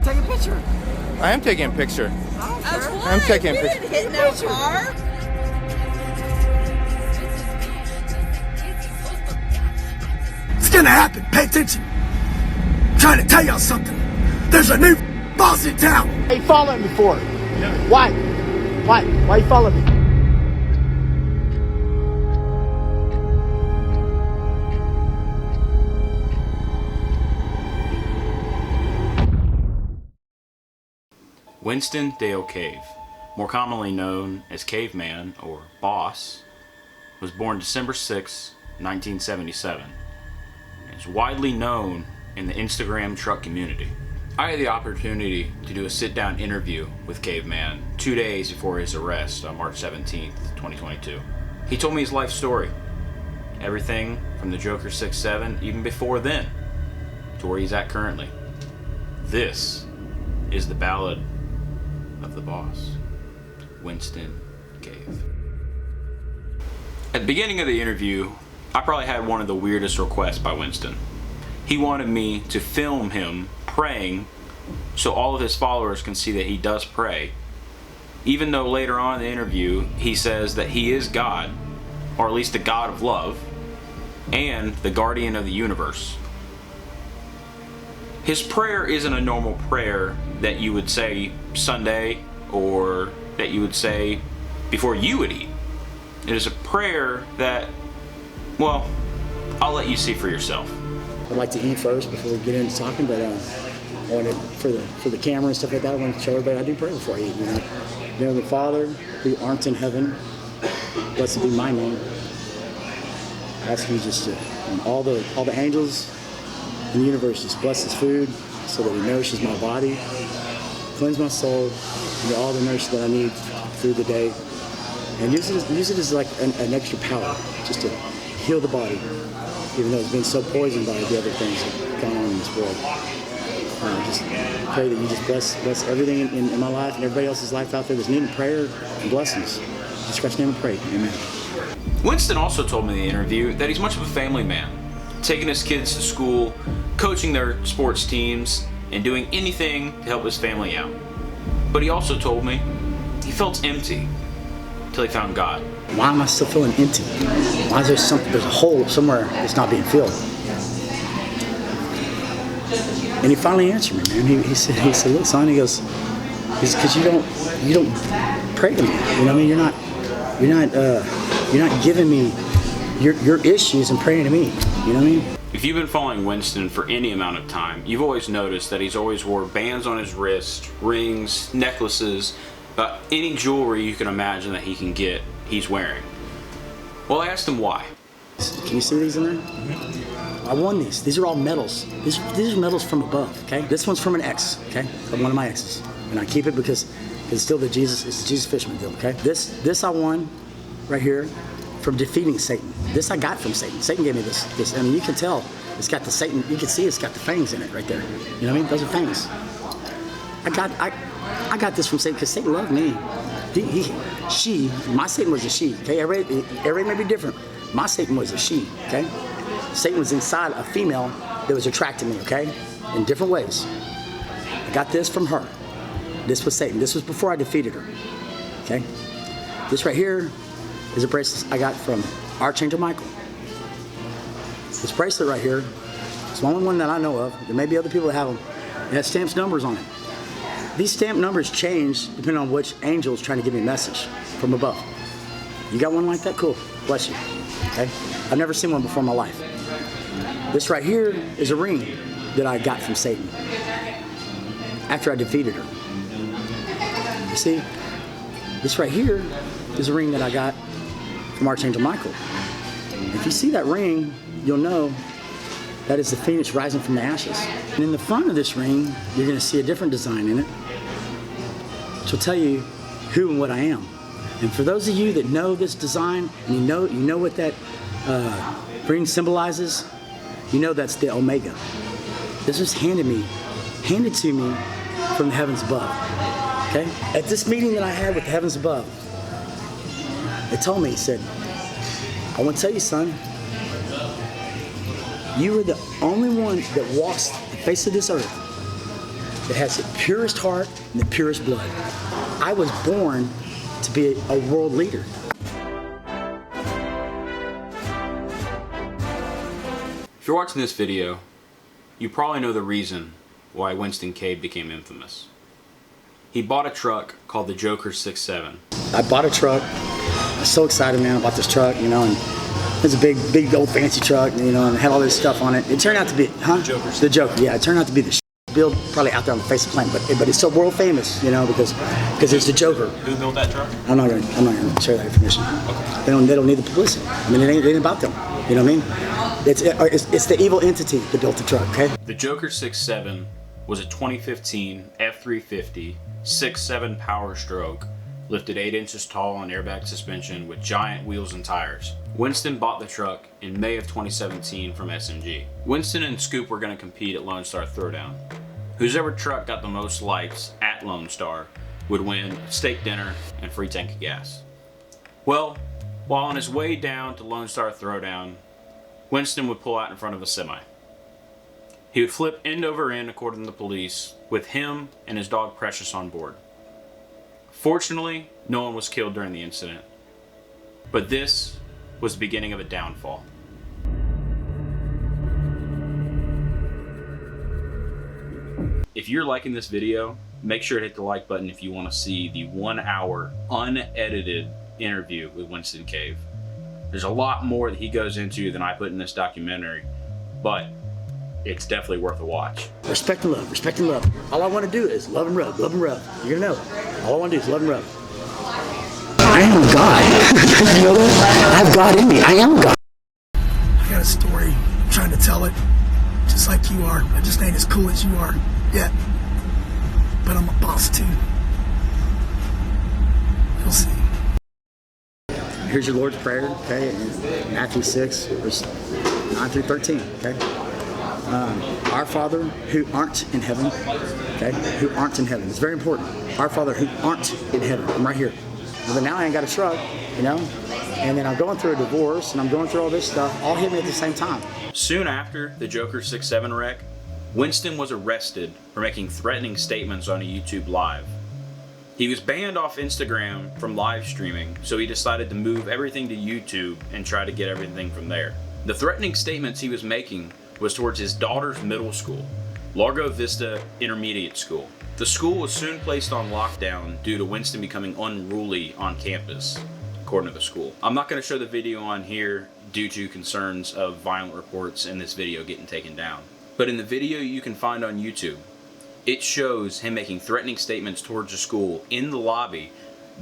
Take a picture. I am taking a picture. I'm taking a picture. You didn't hit no car. It's gonna happen. Pay attention. I'm trying to tell y'all something. There's a new boss in town. Hey, following me for? Why? Why you following me? Winston Cave, more commonly known as Caveman or Boss, was born December 6, 1977, and is widely known in the Instagram truck community. I had the opportunity to do a sit-down interview with Caveman 2 days before his arrest on March 17th, 2022. He told me his life story, everything from the Joker 6'7", even before then, to where he's at currently. This is the Ballad of the Boss, Winston Cave. At the beginning of the interview, I probably had one of the weirdest requests by Winston. He wanted me to film him praying so all of his followers can see that he does pray, even though later on in the interview he says that he is God, or at least the God of love, and the guardian of the universe. His prayer isn't a normal prayer that you would say Sunday or that you would say before you would eat. It is a prayer that, well, I'll let you see for yourself. I'd like to eat first before we get into talking, but I wanted for the camera and stuff like that, I want to show everybody I do pray before I eat. You know, the Father who art in heaven, blessed be my name. I ask you just to, and all the angels in the universe, just bless this food so that it nourishes my body, cleanse my soul, and all the nourishment that I need through the day, and use it as like an extra power, just to heal the body, even though it's been so poisoned by the other things that have gone on in this world. Just pray that you just bless everything in my life and everybody else's life out there that's needing prayer and blessings. In Jesus Christ's name I pray. Amen. Winston also told me in the interview that he's much of a family man, taking his kids to school, coaching their sports teams, and doing anything to help his family out. But he also told me he felt empty until he found God. Why am I still feeling empty? Why is there's a hole somewhere that's not being filled? And he finally answered me, man. He said, look, son, he goes, because you don't pray to me. You know what I mean? You're not giving me your issues and praying to me. You know what I mean? If you've been following Winston for any amount of time, you've always noticed that he's always wore bands on his wrist, rings, necklaces, any jewelry you can imagine that he can get, he's wearing. Well, I asked him why. Can you see these in there? Mm-hmm. I won these. These are all medals. These are medals from above, okay? This one's from an ex, okay? From one of my exes. And I keep it because it's still the Jesus Fisherman deal, okay? This I won right here from defeating Satan. This I got from Satan. Satan gave me this. I mean, you can tell it's got the Satan. You can see it's got the fangs in it right there. You know what I mean? Those are fangs. I got this from Satan because Satan loved me. My Satan was a she. Okay, everybody may be different. My Satan was a she. Okay, Satan was inside a female that was attracting me. Okay, in different ways. I got this from her. This was Satan. This was before I defeated her. Okay, this right here is a bracelet I got from Archangel Michael. This bracelet right here is the only one that I know of. There may be other people that have them. It has stamped numbers on it. These stamped numbers change depending on which angel is trying to give me a message from above. You got one like that? Cool. Bless you. Okay? I've never seen one before in my life. This right here is a ring that I got from Satan after I defeated her. You see? This right here is a ring that I got from Archangel Michael. If you see that ring, you'll know that is the phoenix rising from the ashes. And in the front of this ring, you're going to see a different design in it, which will tell you who and what I am. And for those of you that know this design, and you know what that ring symbolizes, you know that's the Omega. This was handed to me from the heavens above. Okay? At this meeting that I had with the heavens above, it told me, it said, I want to tell you, son, you are the only one that walks the face of this earth that has the purest heart and the purest blood. I was born to be a world leader. If you're watching this video, you probably know the reason why Winston Cave became infamous. He bought a truck called the Joker 6.7. I bought a truck. I was so excited, man, about this truck, you know, and it was a big old fancy truck, you know, and it had all this stuff on it. It turned out to be, the Joker, yeah, it turned out to be the build probably out there on the face of the planet, but it's so world famous, you know, because it's the Joker. Who built that truck? I'm not gonna share that information. Okay. They don't need the publicity. I mean, it ain't about them. You know what I mean? It's the evil entity that built the truck. Okay. The Joker 6.7 was a 2015 F350 6.7 Power Stroke, lifted 8 inches tall on airbag suspension with giant wheels and tires. Winston bought the truck in May of 2017 from SMG. Winston and Scoop were going to compete at Lone Star Throwdown. Whoever truck got the most likes at Lone Star would win a steak dinner and free tank of gas. Well, while on his way down to Lone Star Throwdown, Winston would pull out in front of a semi. He would flip end over end, according to the police, with him and his dog Precious on board. Fortunately, no one was killed during the incident, but this was the beginning of a downfall. If you're liking this video, make sure to hit the like button if you want to see the 1 hour unedited interview with Winston Cave. There's a lot more that he goes into than I put in this documentary, but it's definitely worth a watch. Respect and love, respect and love. All I want to do is love and rub, love and rub. You're gonna know. All I want to do is love and rub. I am God. You know that? I have God in me. I am God. I got a story. I'm trying to tell it, just like you are. I just ain't as cool as you are yet. But I'm a boss too. You'll see. Here's your Lord's Prayer, okay? In Matthew 6, verse 9 through 13, okay? Our Father who art in heaven, okay? Who art in heaven. It's very important. Our Father who art in heaven. I'm right here. But now I ain't got a truck, you know? And then I'm going through a divorce and I'm going through all this stuff, all hit me at the same time. Soon after the Joker 6.7 wreck, Winston was arrested for making threatening statements on a YouTube Live. He was banned off Instagram from live streaming, so he decided to move everything to YouTube and try to get everything from there. The threatening statements he was making was towards his daughter's middle school, Largo Vista Intermediate School. The school was soon placed on lockdown due to Winston becoming unruly on campus, according to the school. I'm not going to show the video on here due to concerns of violent reports in this video getting taken down. But in the video you can find on YouTube, it shows him making threatening statements towards the school in the lobby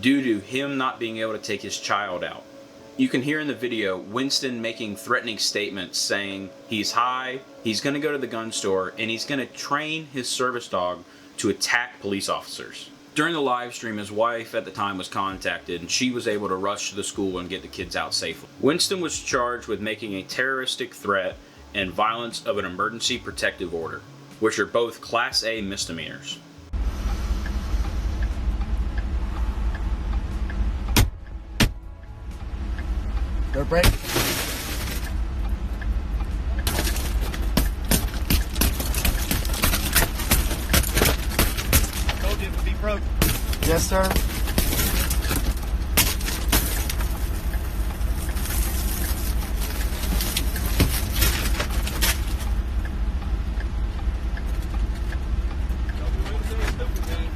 due to him not being able to take his child out. You can hear in the video Winston making threatening statements saying he's high, he's going to go to the gun store, and he's going to train his service dog to attack police officers. During the live stream, his wife at the time was contacted and she was able to rush to the school and get the kids out safely. Winston was charged with making a terroristic threat and violence of an emergency protective order, which are both Class A misdemeanors. Door break. Told you it would be broke. Yes, sir.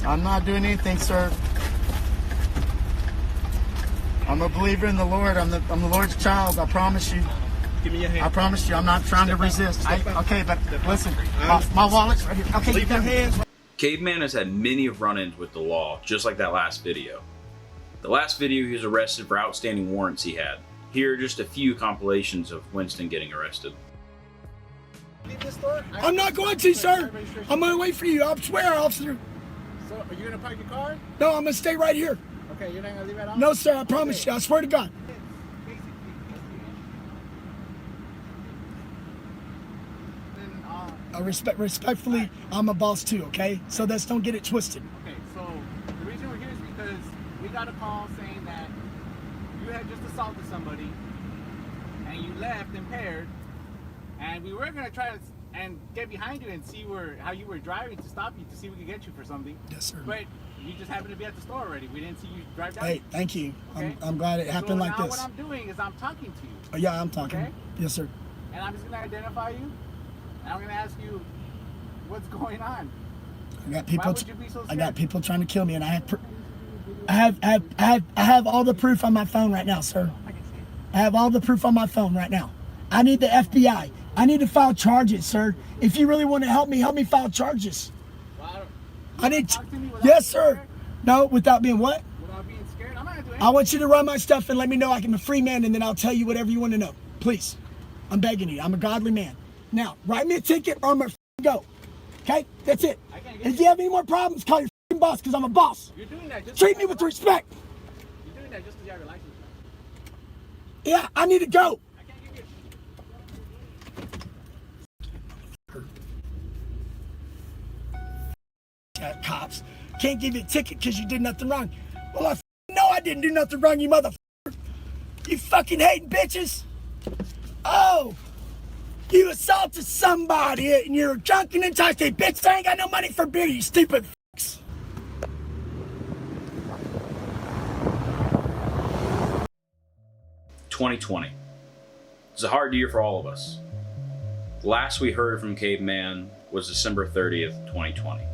I'm not doing anything, sir. I'm a believer in the Lord. I'm the Lord's child. I promise you. Give me your hand. I promise you. I'm not trying to resist. Okay, but listen, my wallet's right here. Okay, Leave your hands. Caveman has had many run-ins with the law, just like that last video. The last video he was arrested for outstanding warrants he had. Here are just a few compilations of Winston getting arrested. I'm not going to, sir. I'm going to wait for you. I swear, officer. So, are you gonna park your car? No, I'm going to stay right here. Okay, you're not gonna leave it on? No, sir, I promise you. I swear to God. Respectfully, I'm a boss too, okay? So let's don't get it twisted. Okay, so the reason we're here is because we got a call saying that you had just assaulted somebody and you left impaired, and we were gonna try to and get behind you and see how you were driving to stop you to see if we could get you for something. Yes, sir. But you just happened to be at the store already. We didn't see you drive down. Hey, thank you. Okay? I'm glad it happened like now this. What I'm doing is I'm talking to you. Oh, yeah, I'm talking. Okay? Yes, sir. And I'm just gonna identify you. And I'm gonna ask you what's going on. I got people. Why would you be so I scared? got people trying to kill me, and I have all the proof on my phone right now, sir. I have all the proof on my phone right now. I need the FBI. I need to file charges, sir. If you really want to help me file charges. Well, I need. talk to me without Yes, being sir. scared? No, without being what? Without being scared. I'm not gonna do I anything. want you to run my stuff and let me know I'm a free man, and then I'll tell you whatever you want to know. Please. I'm begging you. I'm a godly man. Now, write me a ticket or I'm going to go. Okay? That's it. I can't get If you have any more problems, call your boss, because I'm a boss. You're doing that just Treat me with respect. You're doing that just because you have your license. Yeah, I need to go. I can't give you. Cops can't give you a ticket because you did nothing wrong. Well, I know I didn't do nothing wrong, you motherfucker. You fucking hating bitches. Oh, you assaulted somebody and you're drunk and intoxicated. Bitch, I ain't got no money for beer, you stupid fucks. "2020. It's a hard year for all of us. The last we heard from Caveman was December 30th, 2020.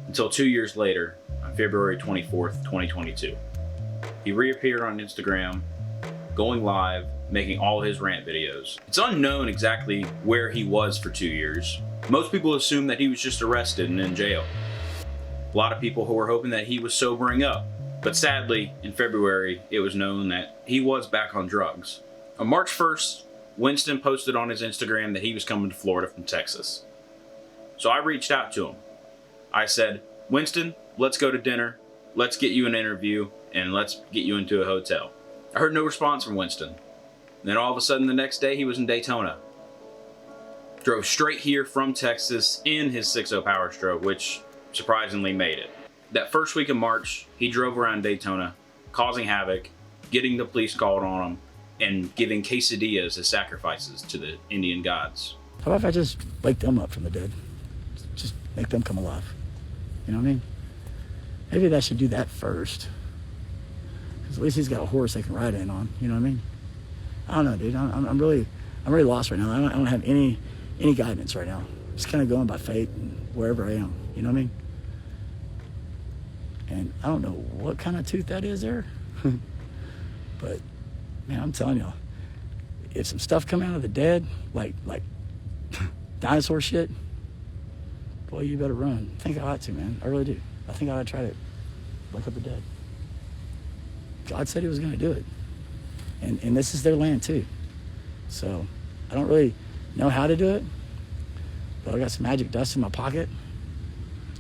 Until 2 years later, on February 24th, 2022. He reappeared on Instagram, going live, making all his rant videos. It's unknown exactly where he was for 2 years. Most people assume that he was just arrested and in jail. A lot of people who were hoping that he was sobering up. But sadly, in February, it was known that he was back on drugs. On March 1st, Winston posted on his Instagram that he was coming to Florida from Texas. So I reached out to him. I said, "Winston, let's go to dinner, let's get you an interview, and let's get you into a hotel." I heard no response from Winston. Then all of a sudden the next day he was in Daytona. Drove straight here from Texas in his 6.0 Power Stroke, which surprisingly made it. That first week of March, he drove around Daytona, causing havoc, getting the police called on him, and giving quesadillas as sacrifices to the Indian gods. How about if I just wake them up from the dead? Just make them come alive. You know what I mean? Maybe I should do that first. Because at least he's got a horse they can ride in on. You know what I mean? I don't know, dude. I'm really lost right now. I don't have any guidance right now. Just kind of going by fate and wherever I am. You know what I mean? And I don't know what kind of tooth that is there. But man, I'm telling y'all, if some stuff come out of the dead, like dinosaur shit, boy, you better run. I think I ought to, man. I really do. I think I ought to try to wake up the dead. God said he was going to do it. And this is their land too. So I don't really know how to do it, but I got some magic dust in my pocket.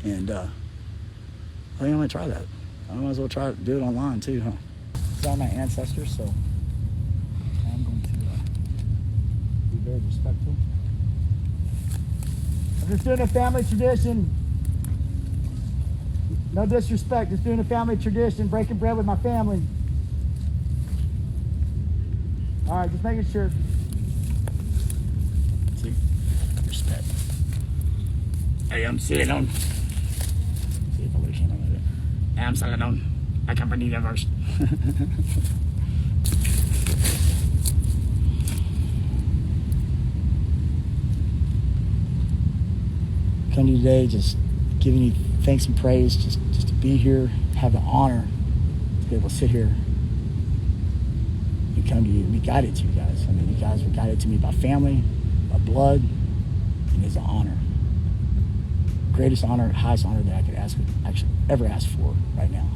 And I think I'm going to try that. I might as well try to do it online too, huh? It's all my ancestors, so I'm going to be very respectful. I'm just doing a family tradition. No disrespect, just doing a family tradition, breaking bread with my family. All right, just making sure. See, respect. Hey, I'm sitting on. See if I lose him over there. I'm sitting on. I come from the universe. Come to you today, just giving you thanks and praise, just to be here, have the honor to be able to sit here and come to you and be guided to you guys. I mean, you guys were guided to me by family, by blood, and it's an honor. Greatest honor, highest honor that I could actually ever ask for right now.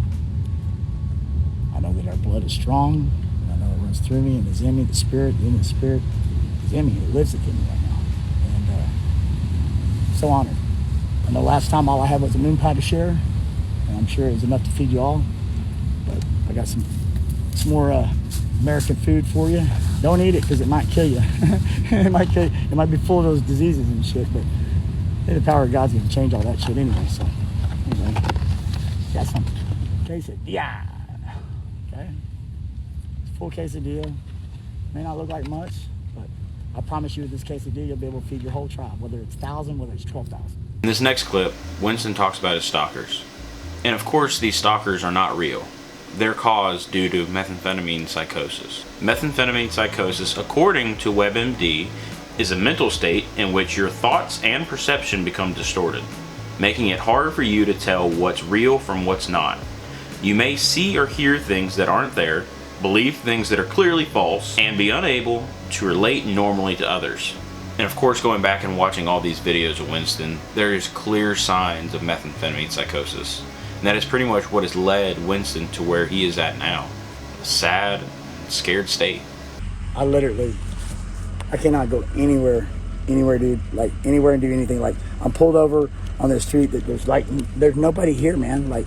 I know that our blood is strong, and I know it runs through me and is in me, the spirit is in me, it lives within me right now. And so honored. I know last time all I had was a moon pie to share, and I'm sure it was enough to feed you all, but I got some more American food for you. Don't eat it because it might kill you. It might kill you. It might be full of those diseases and shit, but I think the power of God's going to change all that shit anyway. So anyway, got some quesadilla. Okay, full quesadilla. May not look like much, but I promise you, with this quesadilla, you'll be able to feed your whole tribe, whether it's 1,000, whether it's 12,000. In this next clip, Winston talks about his stalkers. And of course, these stalkers are not real. They're caused due to methamphetamine psychosis. Methamphetamine psychosis, according to WebMD, is a mental state in which your thoughts and perception become distorted, making it hard for you to tell what's real from what's not. You may see or hear things that aren't there, believe things that are clearly false, and be unable to relate normally to others. And of course, going back and watching all these videos of Winston, there is clear signs of methamphetamine psychosis. And that is pretty much what has led Winston to where he is at now. A sad, scared state. I cannot go anywhere, dude. Like, anywhere and do anything. Like, I'm pulled over on the street that there's like, there's nobody here, man. Like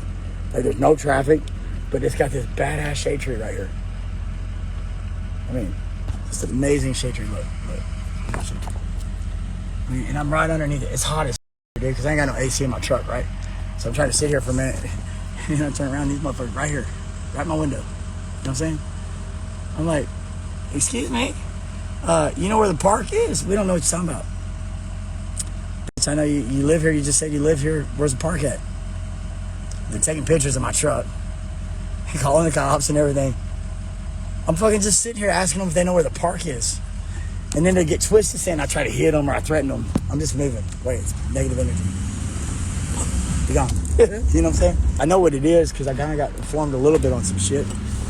there's no traffic, but it's got this badass shade tree right here. I mean, it's an amazing shade tree. Look. I mean, and I'm right underneath it. It's hot as dude, because I ain't got no AC in my truck, right? So I'm trying to sit here for a minute. You know, turn around, these motherfuckers right here, right my window. You know what I'm saying? I'm like, excuse me? You know where the park is? We don't know what you're talking about. Bitch, I know you live here. You just said you live here. Where's the park at? They're taking pictures of my truck. Calling the cops and everything. I'm fucking just sitting here asking them if they know where the park is. And then they get twisted saying I try to hit them or I threaten them. I'm just moving. Wait, it's negative energy. Be gone. You know what I'm saying? I know what it is because I kind of got informed a little bit on some shit.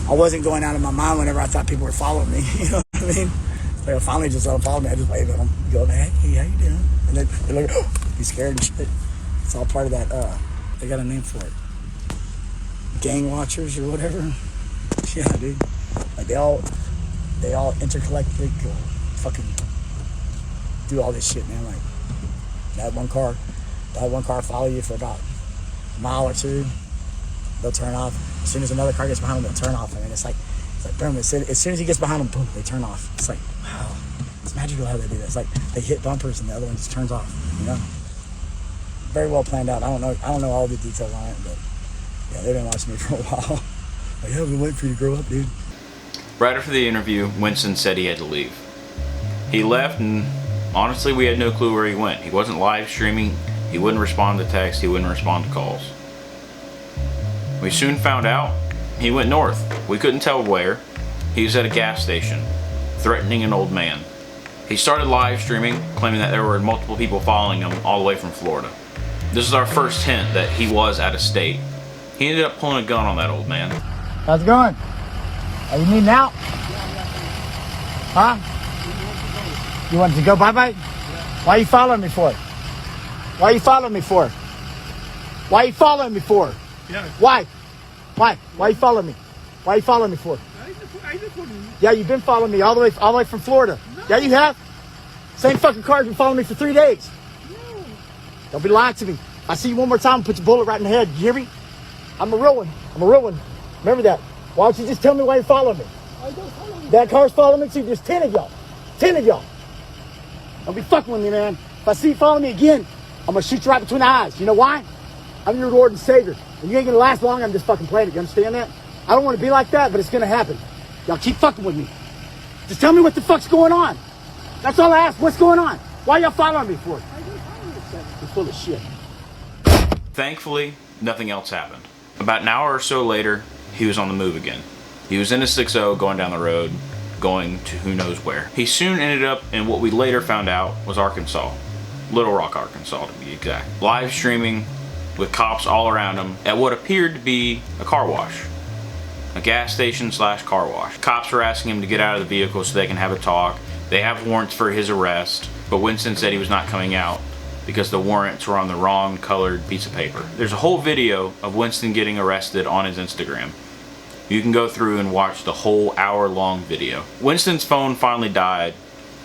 I wasn't going out of my mind whenever I thought people were following me. You know what I mean? They finally just let them follow me. I just wave at them. Go, hey, how you doing? And they're like, oh, be scared and shit. It's all part of that. They got a name for it. Gang watchers or whatever. Yeah, dude. Like they all intercollectively fucking do all this shit, man. Like that one car follow you for about a mile or two. They'll turn off. As soon as another car gets behind them, they'll turn off. I mean, it's like boom. As soon as he gets behind them, boom, they turn off. It's like, wow, it's magical how they do that. It's like they hit bumpers and the other one just turns off. You know, very well planned out. I don't know all the details on it, but yeah, they've been watching me for a while. Like, yeah, I've been waiting for you to grow up, dude. Right after the interview, Winston said he had to leave. He left, and honestly, we had no clue where he went. He wasn't live streaming. He wouldn't respond to texts. He wouldn't respond to calls. We soon found out he went north. We couldn't tell where. He was at a gas station, threatening an old man. He started live streaming, claiming that there were multiple people following him all the way from Florida. This is our first hint that he was out of state. He ended up pulling a gun on that old man. How's it going? Are you needing out? Huh? You want to go bye-bye? Why are you following me for? Why are you following me for? Why are you following me for? Yeah. Why? Why are you following me? Why are you following me for? Yeah, you've been following me all the way from Florida. No. Yeah, you have. Same fucking car's been following me for 3 days. No. Don't be lying to me. I see you one more time, put your bullet right in the head. You hear me? I'm a real one. Remember that. Why don't you just tell me why you're following me? I don't follow you. That car's following me too. There's 10 of y'all. 10 of y'all. Don't be fucking with me, man. If I see you following me again, I'm gonna shoot you right between the eyes. You know why? I'm your Lord and Savior. And you ain't gonna last long on this fucking planet. You understand that? I don't want to be like that, but it's gonna happen. Y'all keep fucking with me. Just tell me what the fuck's going on. That's all I ask. What's going on? Why y'all following me for? You're full of shit. Thankfully, nothing else happened. About an hour or so later, he was on the move again. He was in a 6-0 going down the road, going to who knows where. He soon ended up in what we later found out was Arkansas. Little Rock, Arkansas to be exact. Live streaming with cops all around him at what appeared to be a car wash. A gas station / car wash. Cops were asking him to get out of the vehicle so they can have a talk. They have warrants for his arrest, but Winston said he was not coming out because the warrants were on the wrong colored piece of paper. There's a whole video of Winston getting arrested on his Instagram. You can go through and watch the whole hour-long video. Winston's phone finally died.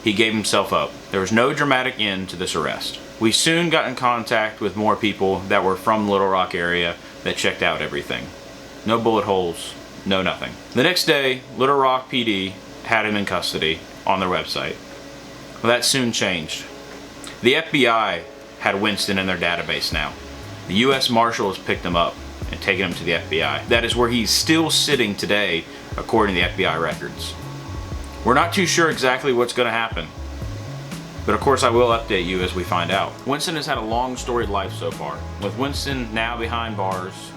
He gave himself up. There was no dramatic end to this arrest. We soon got in contact with more people that were from Little Rock area that checked out everything. No bullet holes, no nothing. The next day, Little Rock PD had him in custody on their website. Well, that soon changed. The FBI had Winston in their database now. The U.S. Marshals picked him up and taken him to the FBI. That is where he's still sitting today, according to the FBI records. We're not too sure exactly what's going to happen. But of course I will update you as we find out. Winston has had a long storied life so far. With Winston now behind bars,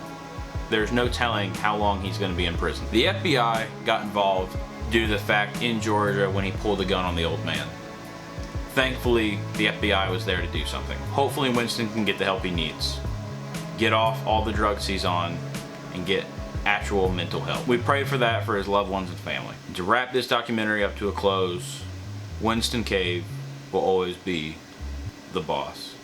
there's no telling how long he's going to be in prison. The FBI got involved due to the fact in Georgia when he pulled the gun on the old man. Thankfully, the FBI was there to do something. Hopefully Winston can get the help he needs. Get off all the drugs he's on and get actual mental help. We pray for that for his loved ones and family. And to wrap this documentary up to a close, Winston Cave will always be the boss.